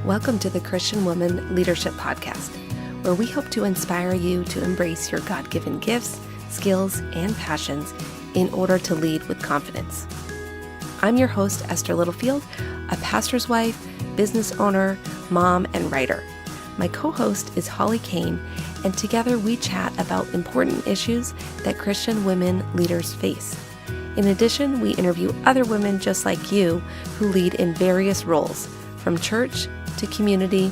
Welcome to the Christian Woman Leadership Podcast, where we hope to inspire you to embrace your God-given gifts, skills, and passions in order to lead with confidence. I'm your host, Esther Littlefield, a pastor's wife, business owner, mom, and writer. My co-host is Holly Kane, and together we chat about important issues that Christian women leaders face. In addition, we interview other women just like you who lead in various roles, from church to community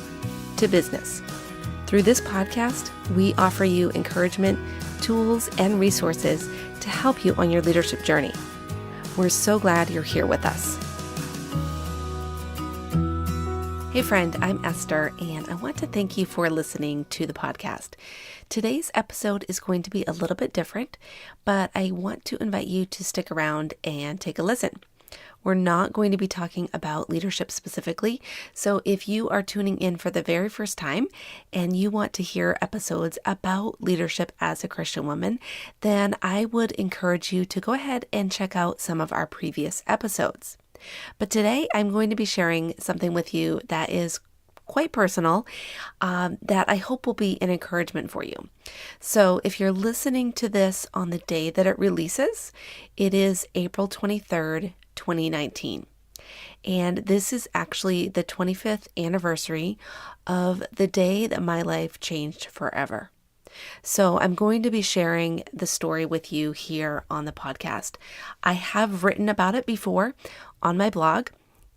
to business. Through this podcast, we offer you encouragement, tools, and resources to help you on your leadership journey. We're so glad you're here with us. Hey friend, I'm Esther, and I want to thank you for listening to the podcast. Today's episode is going to be a little bit different, but I want to invite you to stick around and take a listen. We're not going to be talking about leadership specifically, so if you are tuning in for the very first time and you want to hear episodes about leadership as a Christian woman, then I would encourage you to go ahead and check out some of our previous episodes. But today I'm going to be sharing something with you that is quite personal, that I hope will be an encouragement for you. So if you're listening to this on the day that it releases, it is April 23rd, 2019. And this is actually the 25th anniversary of the day that my life changed forever. So I'm going to be sharing the story with you here on the podcast. I have written about it before on my blog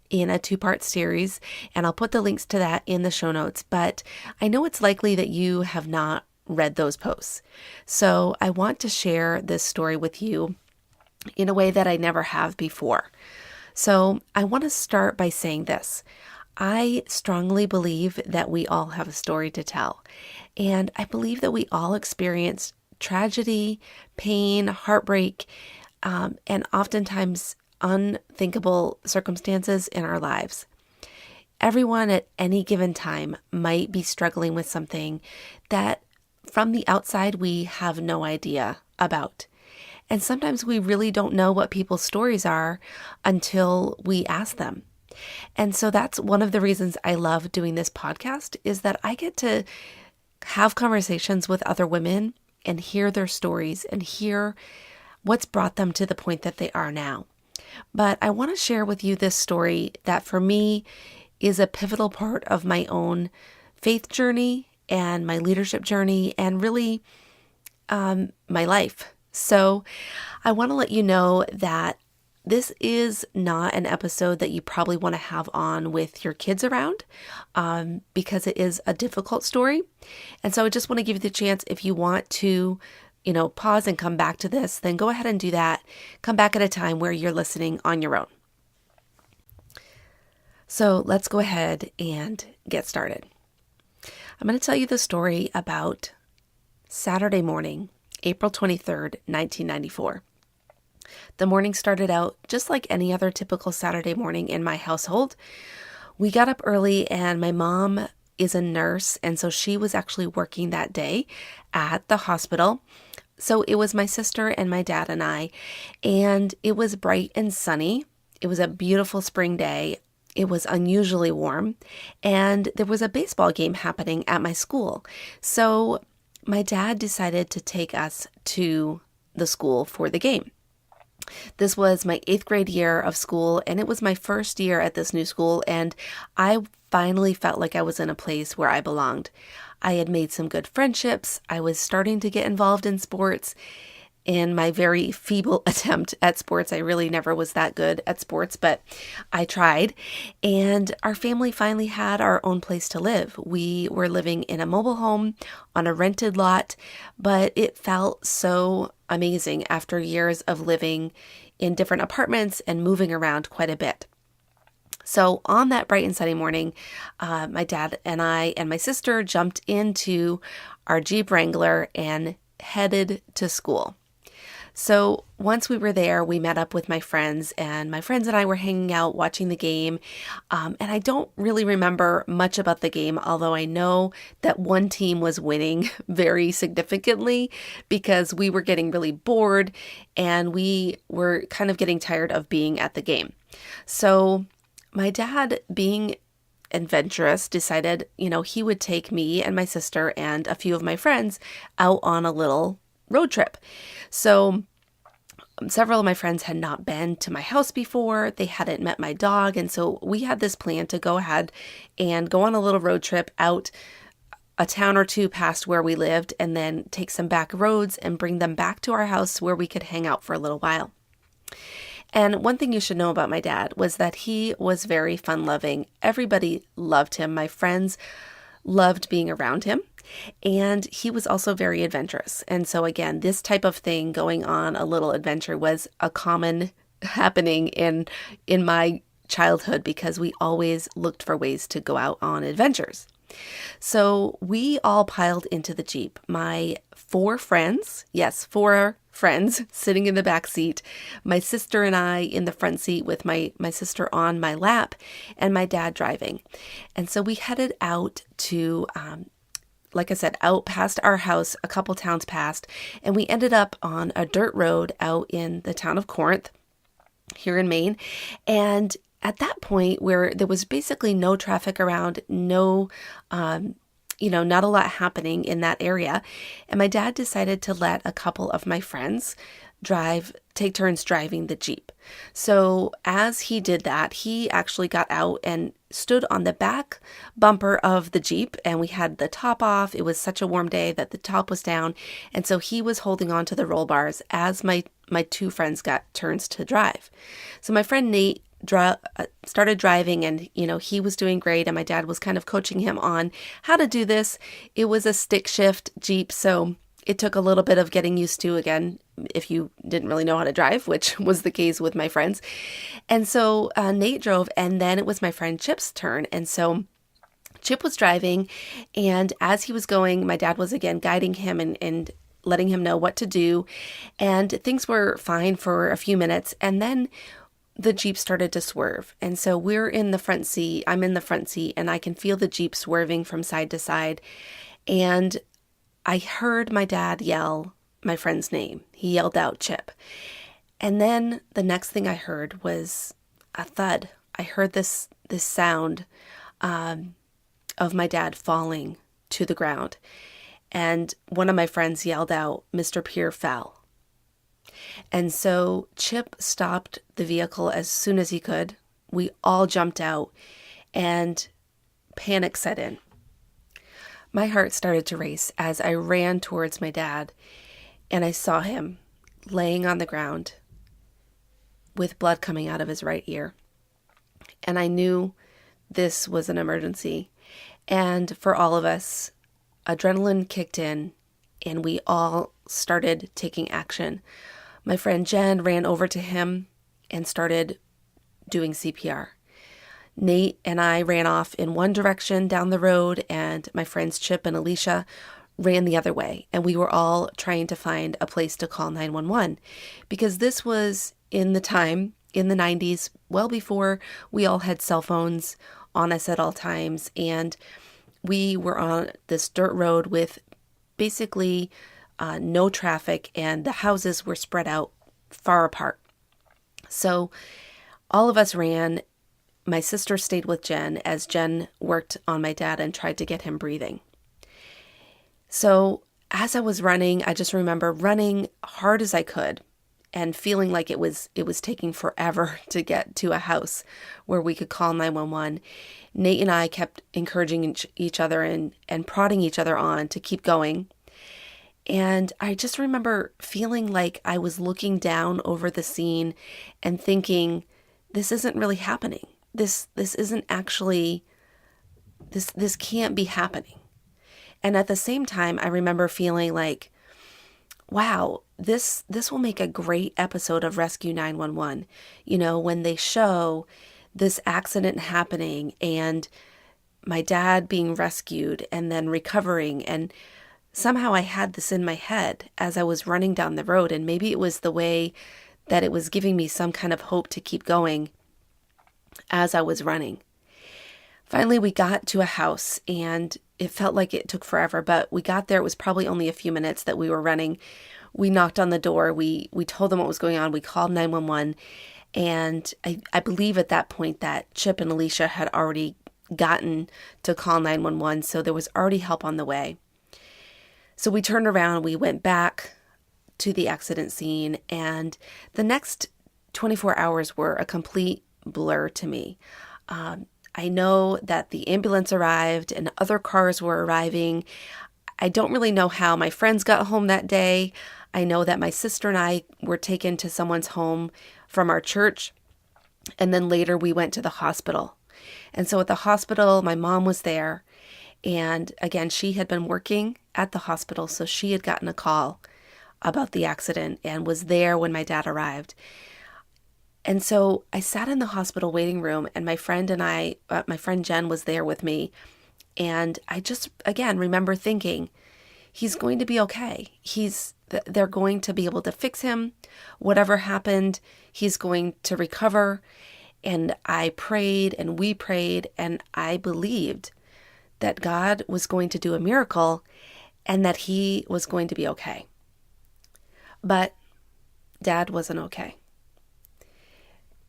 in a 2-part series, and I'll put the links to that in the show notes, but I know it's likely that you have not read those posts. So I want to share this story with you in a way that I never have before. So I want to start by saying this. I strongly believe that we all have a story to tell. And I believe that we all experience tragedy, pain, heartbreak, and oftentimes unthinkable circumstances in our lives. Everyone at any given time might be struggling with something that from the outside we have no idea about. And sometimes we really don't know what people's stories are until we ask them. And so that's one of the reasons I love doing this podcast, is that I get to have conversations with other women and hear their stories and hear what's brought them to the point that they are now. But I want to share with you this story that for me is a pivotal part of my own faith journey and my leadership journey and really my life. So I want to let you know that this is not an episode that you probably want to have on with your kids around, because it is a difficult story. And so I just want to give you the chance, if you want to, pause and come back to this, then go ahead and do that. Come back at a time where you're listening on your own. So let's go ahead and get started. I'm going to tell you the story about Saturday morning, April 23rd, 1994. The morning started out just like any other typical Saturday morning in my household. We got up early, and my mom is a nurse, and so she was actually working that day at the hospital. So it was my sister and my dad and I, and it was bright and sunny. It was a beautiful spring day. It was unusually warm, and there was a baseball game happening at my school. So my dad decided to take us to the school for the game. This was my 8th grade year of school, and it was my first year at this new school, and I finally felt like I was in a place where I belonged. I had made some good friendships. I was starting to get involved in sports. In my very feeble attempt at sports, I really never was that good at sports, but I tried. And our family finally had our own place to live. We were living in a mobile home on a rented lot, but it felt so amazing after years of living in different apartments and moving around quite a bit. So on that bright and sunny morning, my dad and I and my sister jumped into our Jeep Wrangler and headed to school. So once we were there, we met up with my friends, and my friends and I were hanging out watching the game. And I don't really remember much about the game, although I know that one team was winning very significantly because we were getting really bored and we were kind of getting tired of being at the game. So my dad, being adventurous, decided, he would take me and my sister and a few of my friends out on a little road trip. So several of my friends had not been to my house before. They hadn't met my dog. And so we had this plan to go ahead and go on a little road trip out a town or two past where we lived, and then take some back roads and bring them back to our house where we could hang out for a little while. And one thing you should know about my dad was that he was very fun-loving. Everybody loved him. My friends loved being around him. And he was also very adventurous. And so again, this type of thing, going on a little adventure, was a common happening in my childhood, because we always looked for ways to go out on adventures. So we all piled into the Jeep. My 4 friends, yes, 4 friends sitting in the back seat, my sister and I in the front seat with my sister on my lap, and my dad driving. And so we headed out to, like I said, out past our house, a couple towns past, and we ended up on a dirt road out in the town of Corinth here in Maine. And at that point, where there was basically no traffic around, not a lot happening in that area, and my dad decided to let a couple of my friends take turns driving the Jeep. So as he did that, he actually got out and stood on the back bumper of the Jeep, and we had the top off. It was such a warm day that the top was down, and so he was holding on to the roll bars as my 2 friends got turns to drive. So my friend Nate started driving, and he was doing great, and my dad was kind of coaching him on how to do this. It was a stick shift Jeep, so it took a little bit of getting used to, again, if you didn't really know how to drive, which was the case with my friends. And so Nate drove, and then it was my friend Chip's turn. And so Chip was driving, and as he was going, my dad was again guiding him and letting him know what to do. And things were fine for a few minutes, and then the Jeep started to swerve. And so we're in the front seat, I'm in the front seat, and I can feel the Jeep swerving from side to side. And I heard my dad yell my friend's name. He yelled out Chip. And then the next thing I heard was a thud. I heard this sound of my dad falling to the ground. And one of my friends yelled out, "Mr. Pierre fell." And so Chip stopped the vehicle as soon as he could. We all jumped out, and panic set in. My heart started to race as I ran towards my dad, and I saw him laying on the ground with blood coming out of his right ear. And I knew this was an emergency. And for all of us, adrenaline kicked in, and we all started taking action. My friend Jen ran over to him and started doing CPR. Nate and I ran off in one direction down the road, and my friends Chip and Alicia ran the other way. And we were all trying to find a place to call 911, because this was in the time, in the 90s, well before we all had cell phones on us at all times. And we were on this dirt road with basically no traffic, and the houses were spread out far apart. So all of us ran. My sister stayed with Jen as Jen worked on my dad and tried to get him breathing. So as I was running, I just remember running hard as I could and feeling like it was taking forever to get to a house where we could call 911. Nate and I kept encouraging each other and prodding each other on to keep going. And I just remember feeling like I was looking down over the scene and thinking, this isn't really happening. This isn't actually, this can't be happening. And at the same time, I remember feeling like, wow, this will make a great episode of Rescue 911. You know, when they show this accident happening and my dad being rescued and then recovering, and somehow I had this in my head as I was running down the road, and maybe it was the way that it was giving me some kind of hope to keep going as I was running. Finally, we got to a house, and it felt like it took forever, but we got there. It was probably only a few minutes that we were running. We knocked on the door. We told them what was going on. We called 911, and I believe at that point that Chip and Alicia had already gotten to call 911, so there was already help on the way. So we turned around, we went back to the accident scene, and the next 24 hours were a complete blur to me. I know that the ambulance arrived and other cars were arriving. I don't really know how my friends got home that day. I know that my sister and I were taken to someone's home from our church, and then later we went to the hospital. And so at the hospital, my mom was there, and again, she had been working at the hospital, so she had gotten a call about the accident and was there when my dad arrived. And so I sat in the hospital waiting room, and my friend Jen was there with me. And I just, again, remember thinking, he's going to be okay. They're going to be able to fix him. Whatever happened, he's going to recover. And I prayed and we prayed, and I believed that God was going to do a miracle and that he was going to be okay. But Dad wasn't okay.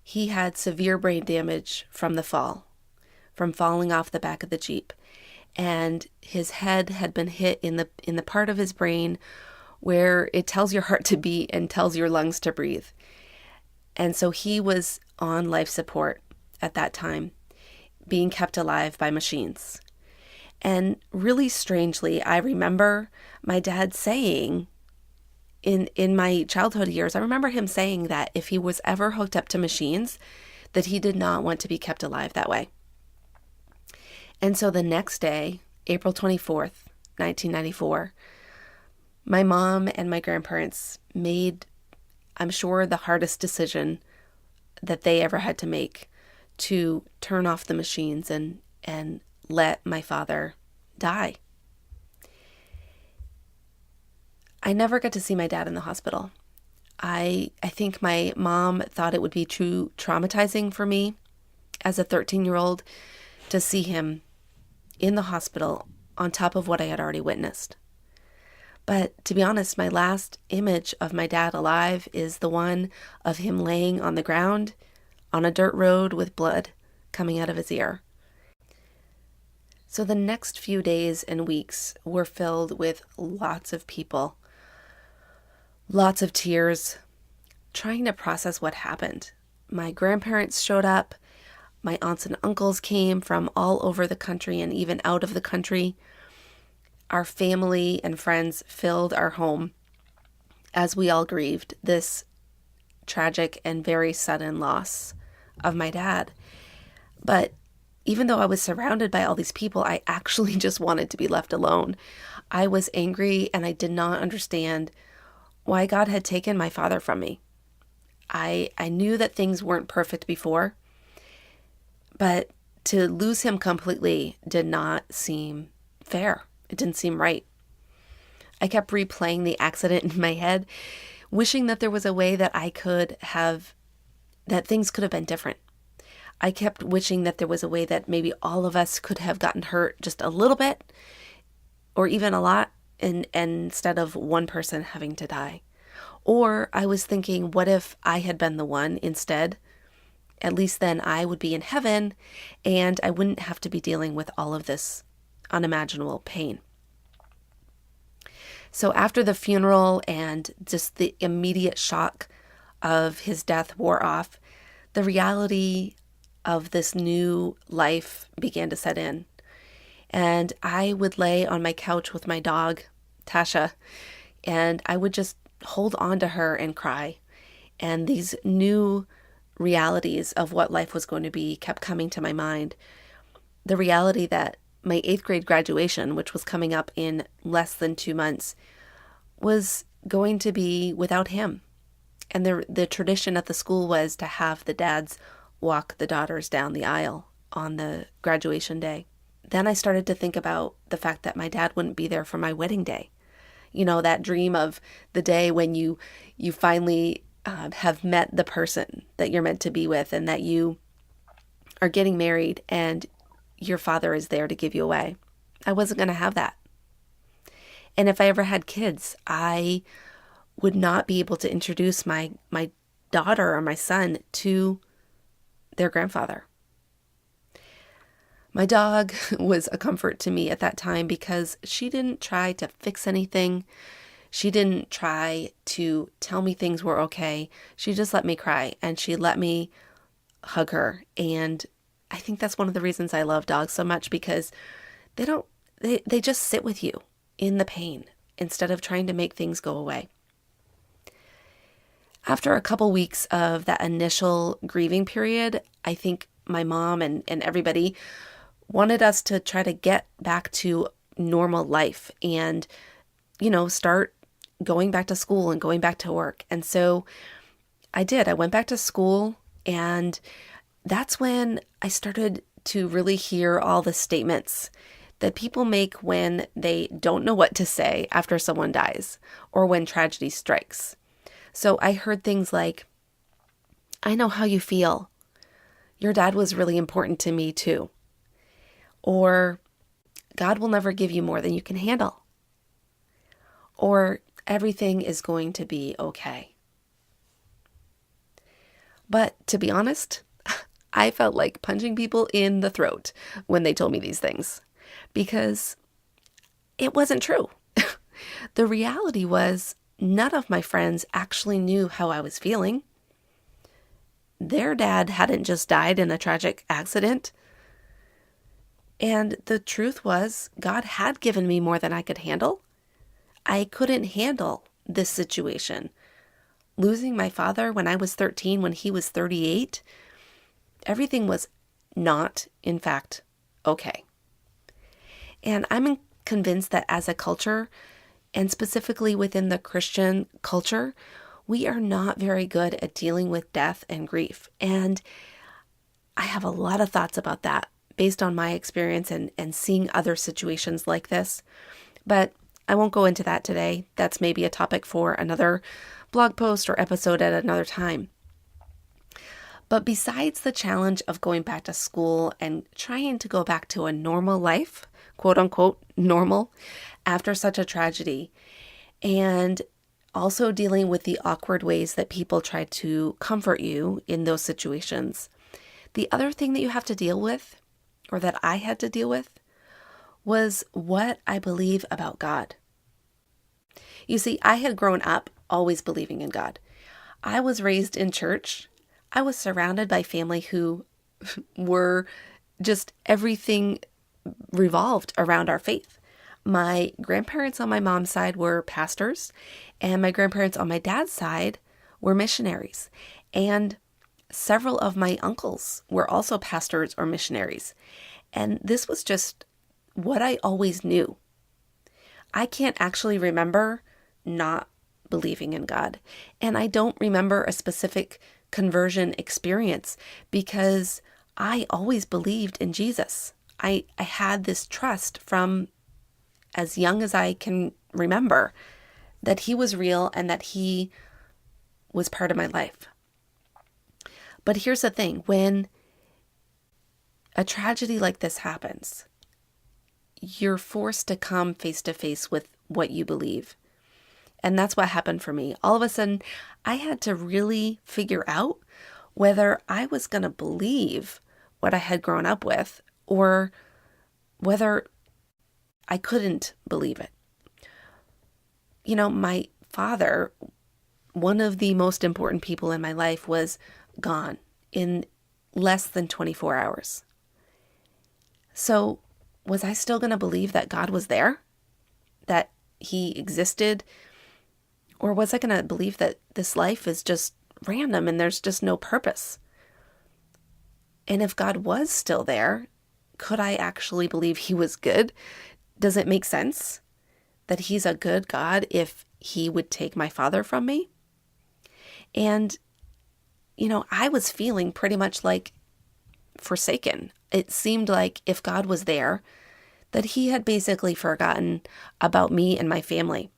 He had severe brain damage from the fall, from falling off the back of the Jeep. And his head had been hit in the part of his brain where it tells your heart to beat and tells your lungs to breathe. And so he was on life support at that time, being kept alive by machines. And really strangely, I remember my dad saying, in my childhood years, I remember him saying that if he was ever hooked up to machines, that he did not want to be kept alive that way. And so the next day, April 24th, 1994, my mom and my grandparents made, I'm sure, the hardest decision that they ever had to make, to turn off the machines and let my father die. I never got to see my dad in the hospital. I think my mom thought it would be too traumatizing for me as a 13-year-old to see him in the hospital on top of what I had already witnessed. But to be honest, my last image of my dad alive is the one of him laying on the ground on a dirt road with blood coming out of his ear. So the next few days and weeks were filled with lots of people, lots of tears, trying to process what happened. My grandparents showed up. My aunts and uncles came from all over the country and even out of the country. Our family and friends filled our home as we all grieved this tragic and very sudden loss of my dad. But even though I was surrounded by all these people, I actually just wanted to be left alone. I was angry and I did not understand why God had taken my father from me. I knew that things weren't perfect before, but to lose him completely did not seem fair. It didn't seem right. I kept replaying the accident in my head, wishing that there was a way that that things could have been different. I kept wishing that there was a way that maybe all of us could have gotten hurt just a little bit or even a lot, and instead of one person having to die. Or I was thinking, what if I had been the one instead? At least then I would be in heaven and I wouldn't have to be dealing with all of this unimaginable pain. So after the funeral and just the immediate shock of his death wore off, the reality of this new life began to set in. And I would lay on my couch with my dog, Tasha, and I would just hold on to her and cry. And these new realities of what life was going to be kept coming to my mind. The reality that my 8th grade graduation, which was coming up in less than 2 months, was going to be without him. And the tradition at the school was to have the dads walk the daughters down the aisle on the graduation day. Then I started to think about the fact that my dad wouldn't be there for my wedding day. You know, that dream of the day when you finally have met the person that you're meant to be with, and that you are getting married and your father is there to give you away. I wasn't going to have that. And if I ever had kids, I would not be able to introduce my daughter or my son to their grandfather. My dog was a comfort to me at that time because she didn't try to fix anything. She didn't try to tell me things were okay. She just let me cry and she let me hug her. And I think that's one of the reasons I love dogs so much, because they just sit with you in the pain instead of trying to make things go away. After a couple weeks of that initial grieving period, I think my mom and everybody wanted us to try to get back to normal life and, start going back to school and going back to work. And so I did. I went back to school, and that's when I started to really hear all the statements that people make when they don't know what to say after someone dies or when tragedy strikes. So I heard things like, "I know how you feel. Your dad was really important to me too." Or, "God will never give you more than you can handle." Or, "Everything is going to be okay." But to be honest, I felt like punching people in the throat when they told me these things, because it wasn't true. The reality was none of my friends actually knew how I was feeling. Their dad hadn't just died in a tragic accident. And the truth was, God had given me more than I could handle. I couldn't handle this situation. Losing my father when I was 13, when he was 38, everything was not, in fact, okay. And I'm convinced that as a culture, and specifically within the Christian culture, we are not very good at dealing with death and grief. And I have a lot of thoughts about that based on my experience and seeing other situations like this. But I won't go into that today. That's maybe a topic for another blog post or episode at another time. But besides the challenge of going back to school and trying to go back to a normal life, quote unquote, normal, after such a tragedy, and also dealing with the awkward ways that people try to comfort you in those situations, the other thing that you have to deal with, or that I had to deal with, was what I believe about God. You see, I had grown up always believing in God. I was raised in church. I was surrounded by family who were just, everything revolved around our faith. My grandparents on my mom's side were pastors, and my grandparents on my dad's side were missionaries. And several of my uncles were also pastors or missionaries. And this was just what I always knew. I can't actually remember not believing in God. And I don't remember a specific conversion experience because I always believed in Jesus. I had this trust from as young as I can remember that he was real and that he was part of my life. But here's the thing, when a tragedy like this happens, you're forced to come face to face with what you believe. And that's what happened for me. All of a sudden, I had to really figure out whether I was going to believe what I had grown up with or whether I couldn't believe it. My father, one of the most important people in my life, was gone in less than 24 hours. So was I still going to believe that God was there, that he existed? Or was I going to believe that this life is just random and there's just no purpose? And if God was still there, could I actually believe he was good? Does it make sense that he's a good God if he would take my father from me? And, I was feeling pretty much like forsaken. It seemed like if God was there, that he had basically forgotten about me and my family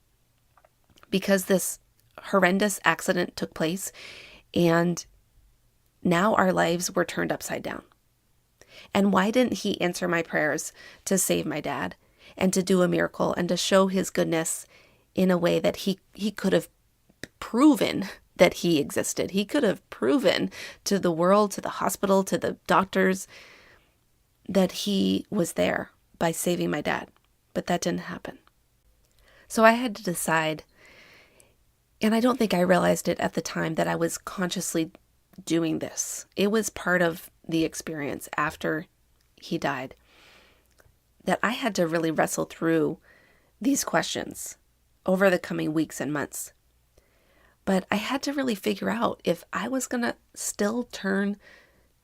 because this horrendous accident took place and now our lives were turned upside down. And why didn't he answer my prayers to save my dad and to do a miracle and to show his goodness in a way that he could have proven that he existed? He could have proven to the world, to the hospital, to the doctors that he was there by saving my dad, but that didn't happen. So I had to decide, and I don't think I realized it at the time that I was consciously doing this. It was part of the experience after he died that I had to really wrestle through these questions over the coming weeks and months. But I had to really figure out if I was going to still turn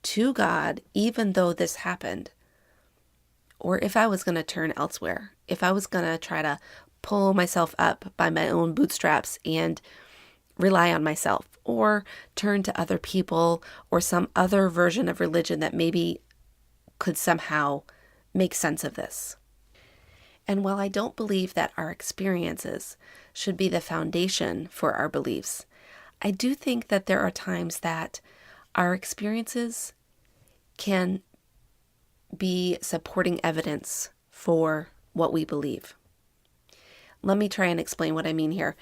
to God even though this happened, or if I was going to turn elsewhere, if I was going to try to pull myself up by my own bootstraps and rely on myself, or turn to other people or some other version of religion that maybe could somehow make sense of this. And while I don't believe that our experiences should be the foundation for our beliefs, I do think that there are times that our experiences can be supporting evidence for what we believe. Let me try and explain what I mean here.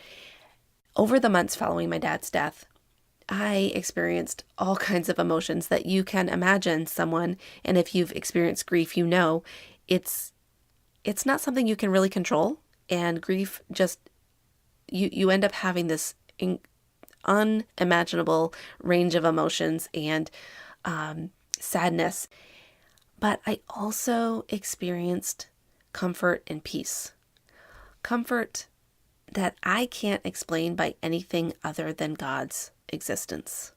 Over the months following my dad's death, I experienced all kinds of emotions that you can imagine someone, and if you've experienced grief, you know it's not something you can really control, and grief just, you end up having this unimaginable range of emotions and sadness. But I also experienced comfort and peace. Comfort that I can't explain by anything other than God's existence.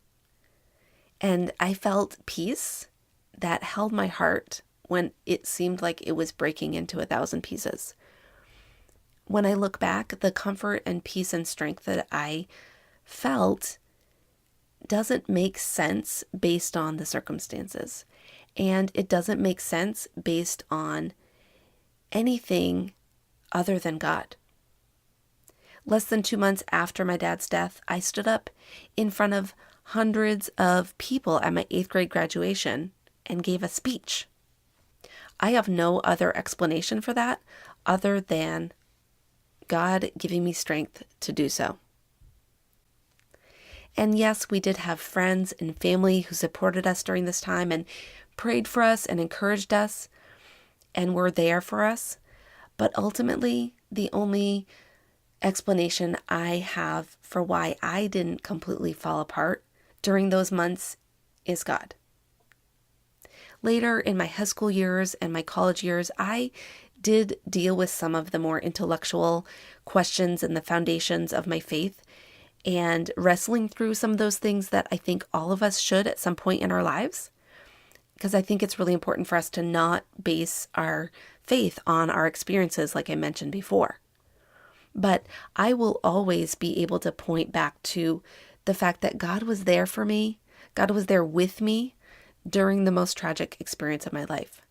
And I felt peace that held my heart when it seemed like it was breaking into 1,000 pieces. When I look back, the comfort and peace and strength that I felt doesn't make sense based on the circumstances. And it doesn't make sense based on anything other than God. Less than 2 months after my dad's death, I stood up in front of hundreds of people at my 8th grade graduation and gave a speech. I have no other explanation for that other than God giving me strength to do so. And yes, we did have friends and family who supported us during this time and prayed for us and encouraged us and were there for us. But ultimately, the only explanation I have for why I didn't completely fall apart during those months is God. Later in my high school years and my college years, I did deal with some of the more intellectual questions and the foundations of my faith, and wrestling through some of those things that I think all of us should at some point in our lives, because I think it's really important for us to not base our faith on our experiences like I mentioned before. But I will always be able to point back to the fact that God was there for me. God was there with me during the most tragic experience of my life.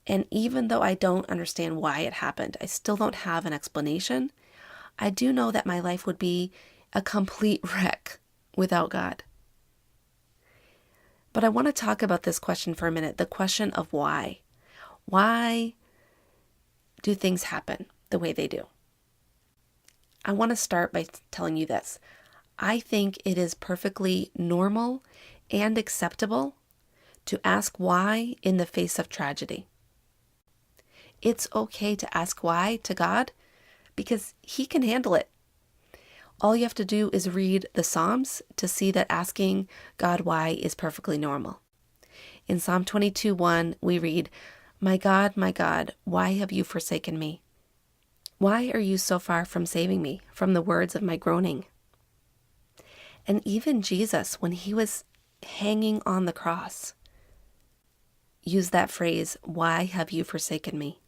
And even though I don't understand why it happened, I still don't have an explanation. I do know that my life would be a complete wreck without God. But I want to talk about this question for a minute, the question of why. Why do things happen the way they do? I want to start by telling you this. I think it is perfectly normal and acceptable to ask why in the face of tragedy. It's okay to ask why to God because He can handle it. All you have to do is read the Psalms to see that asking God why is perfectly normal. In Psalm 22:1, we read, my God, why have you forsaken me? Why are you so far from saving me from the words of my groaning? And even Jesus, when He was hanging on the cross, used that phrase, why have you forsaken me?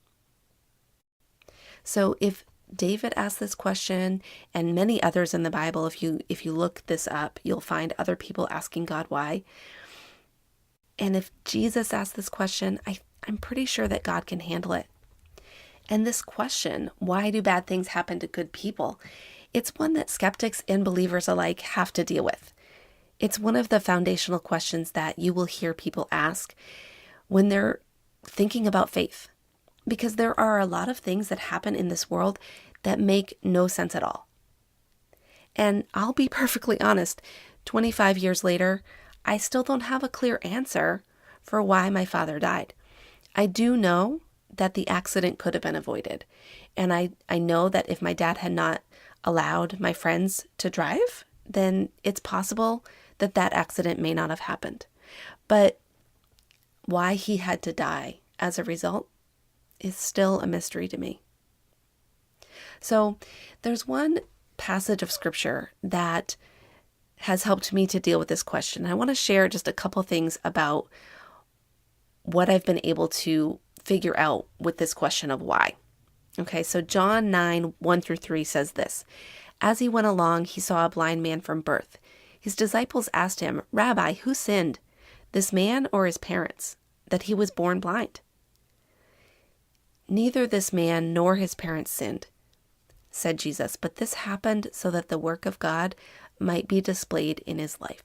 So if David asked this question, and many others in the Bible, if you look this up, you'll find other people asking God why. And if Jesus asked this question, I'm pretty sure that God can handle it. And this question, why do bad things happen to good people? It's one that skeptics and believers alike have to deal with. It's one of the foundational questions that you will hear people ask when they're thinking about faith. Because there are a lot of things that happen in this world that make no sense at all. And I'll be perfectly honest, 25 years later, I still don't have a clear answer for why my father died. I do know that the accident could have been avoided. And I know that if my dad had not allowed my friends to drive, then it's possible that that accident may not have happened. But why he had to die as a result is still a mystery to me. So there's one passage of scripture that has helped me to deal with this question. I want to share just a couple things about what I've been able to figure out with this question of why. Okay, so John 9, 1-3 says this: As he went along, he saw a blind man from birth. His disciples asked him, Rabbi, who sinned, this man or his parents, that he was born blind? Neither this man nor his parents sinned, said Jesus, but this happened so that the work of God might be displayed in his life.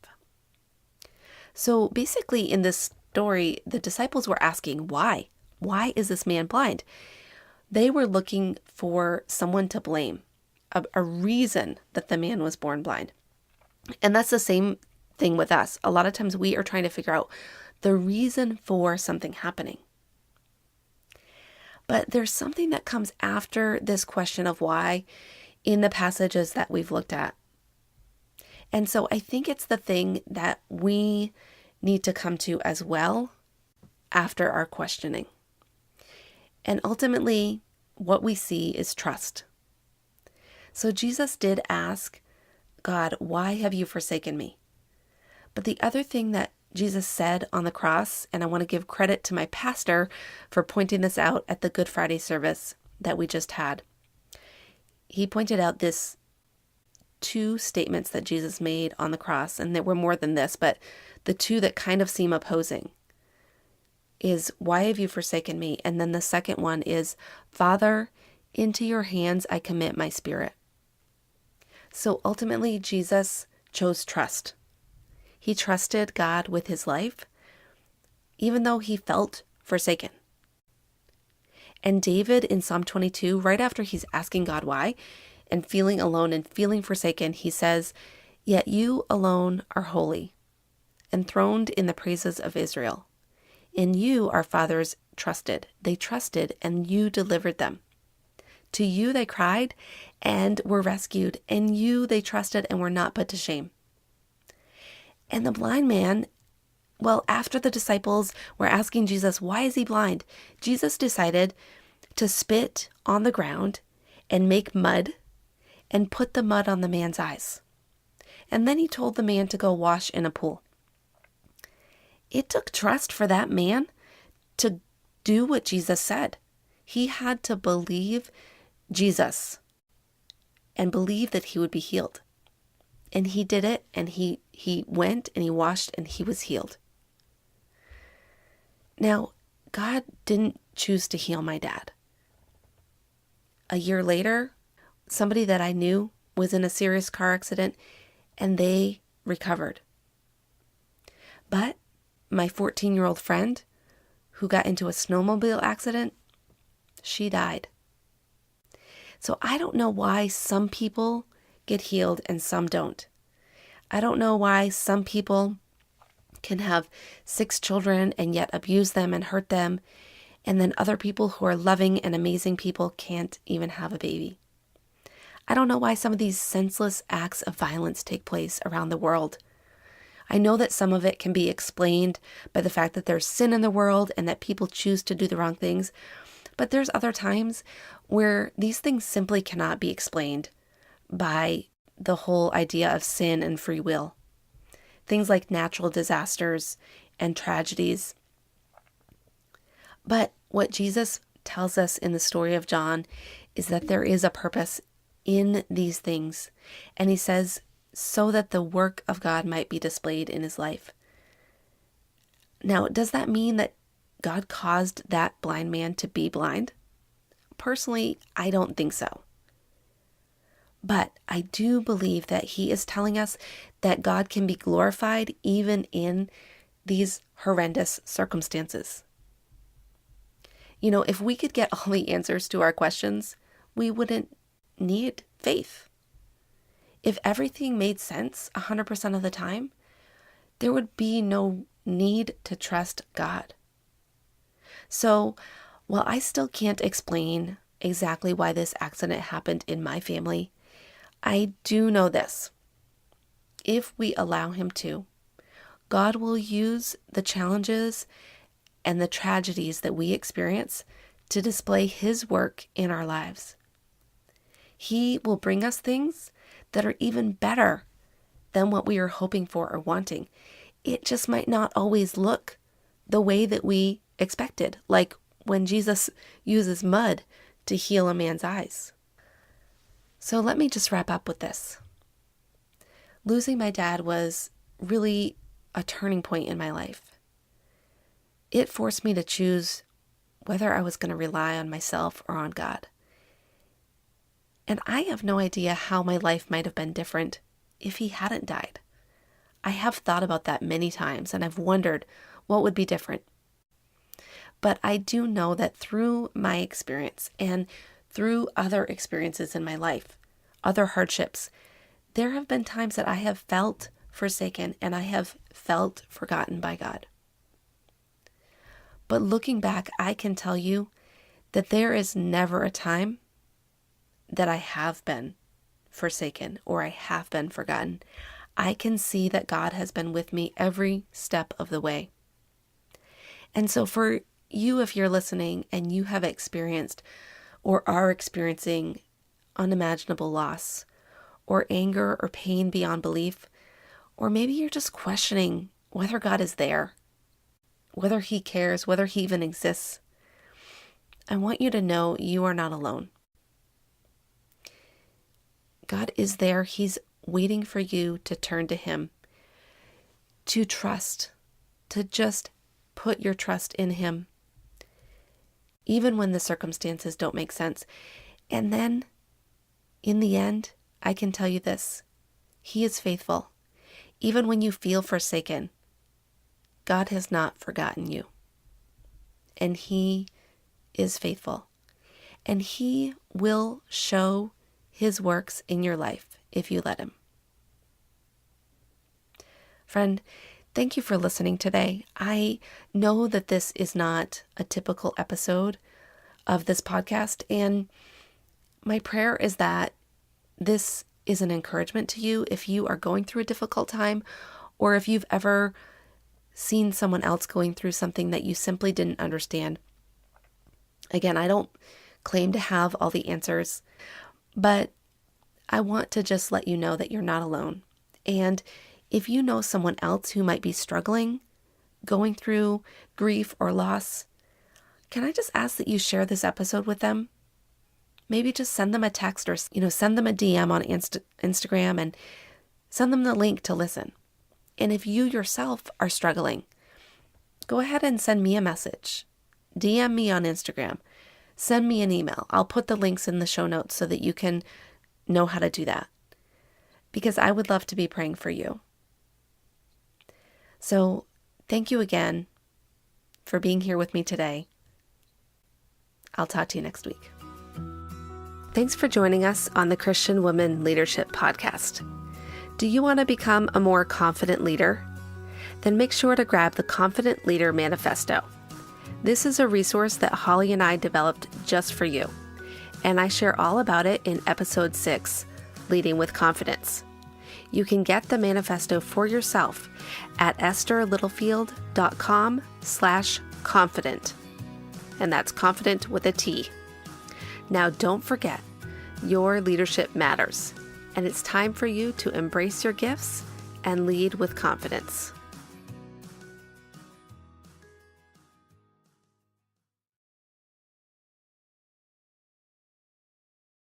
So basically in this story, the disciples were asking, why? Why is this man blind? They were looking for someone to blame, a reason that the man was born blind. And that's the same thing with us. A lot of times we are trying to figure out the reason for something happening. But there's something that comes after this question of why in the passages that we've looked at. And so I think it's the thing that we need to come to as well after our questioning. And ultimately, what we see is trust. So Jesus did ask God, why have you forsaken me? But the other thing that Jesus said on the cross, and I want to give credit to my pastor for pointing this out at the Good Friday service that we just had. He pointed out this two statements that Jesus made on the cross, and there were more than this, but the two that kind of seem opposing is, why have you forsaken me? And then the second one is, Father, into your hands I commit my spirit. So ultimately, Jesus chose trust. He trusted God with his life, even though he felt forsaken. And David in Psalm 22, right after he's asking God why, and feeling alone and feeling forsaken, he says, Yet you alone are holy, enthroned in the praises of Israel. In you our fathers trusted. They trusted, and you delivered them. To you they cried, and were rescued. In you they trusted, and were not put to shame. And the blind man, well, after the disciples were asking Jesus, why is he blind? Jesus decided to spit on the ground and make mud and put the mud on the man's eyes. And then he told the man to go wash in a pool. It took trust for that man to do what Jesus said. He had to believe Jesus and believe that he would be healed. And he did it, and he went and he washed and he was healed. Now, God didn't choose to heal my dad. A year later, somebody that I knew was in a serious car accident and they recovered. But my 14-year-old friend who got into a snowmobile accident, she died. So I don't know why some people get healed and some don't. I don't know why some people can have 6 children and yet abuse them and hurt them, and then other people who are loving and amazing people can't even have a baby. I don't know why some of these senseless acts of violence take place around the world. I know that some of it can be explained by the fact that there's sin in the world and that people choose to do the wrong things, but there's other times where these things simply cannot be explained by the whole idea of sin and free will. Things like natural disasters and tragedies. But what Jesus tells us in the story of John is that there is a purpose in these things. And he says, so that the work of God might be displayed in his life. Now, does that mean that God caused that blind man to be blind? Personally, I don't think so. But I do believe that he is telling us that God can be glorified even in these horrendous circumstances. You know, if we could get all the answers to our questions, we wouldn't need faith. If everything made sense 100% of the time, there would be no need to trust God. So while I still can't explain exactly why this accident happened in my family, I do know this. If we allow him to, God will use the challenges and the tragedies that we experience to display his work in our lives. He will bring us things that are even better than what we are hoping for or wanting. It just might not always look the way that we expected, like when Jesus uses mud to heal a man's eyes. So let me just wrap up with this. Losing my dad was really a turning point in my life. It forced me to choose whether I was going to rely on myself or on God. And I have no idea how my life might have been different if he hadn't died. I have thought about that many times, and I've wondered what would be different. But I do know that through my experience and through other experiences in my life, other hardships, there have been times that I have felt forsaken and I have felt forgotten by God. But looking back, I can tell you that there is never a time that I have been forsaken or I have been forgotten. I can see that God has been with me every step of the way. And so for you, if you're listening and you have experienced or are experiencing unimaginable loss or anger or pain beyond belief, or maybe you're just questioning whether God is there, whether he cares, whether he even exists, I want you to know you are not alone. God is there. He's waiting for you to turn to him, to trust, to just put your trust in him, even when the circumstances don't make sense. And then, in the end, I can tell you this, he is faithful. Even when you feel forsaken, God has not forgotten you. And he is faithful. And he will show his works in your life if you let him. Friend, thank you for listening today. I know that this is not a typical episode of this podcast, and my prayer is that this is an encouragement to you if you are going through a difficult time, or if you've ever seen someone else going through something that you simply didn't understand. Again, I don't claim to have all the answers, but I want to just let you know that you're not alone. And if you know someone else who might be struggling, going through grief or loss, can I just ask that you share this episode with them? Maybe just send them a text or, send them a DM on Instagram and send them the link to listen. And if you yourself are struggling, go ahead and send me a message. DM me on Instagram. Send me an email. I'll put the links in the show notes so that you can know how to do that, because I would love to be praying for you. So thank you again for being here with me today. I'll talk to you next week. Thanks for joining us on the Christian Woman Leadership Podcast. Do you want to become a more confident leader? Then make sure to grab the Confident Leader Manifesto. This is a resource that Holly and I developed just for you, and I share all about it in episode 6, Leading with Confidence. You can get the manifesto for yourself at estherlittlefield.com/confident. And that's confident with a T. Now don't forget, your leadership matters, and it's time for you to embrace your gifts and lead with confidence.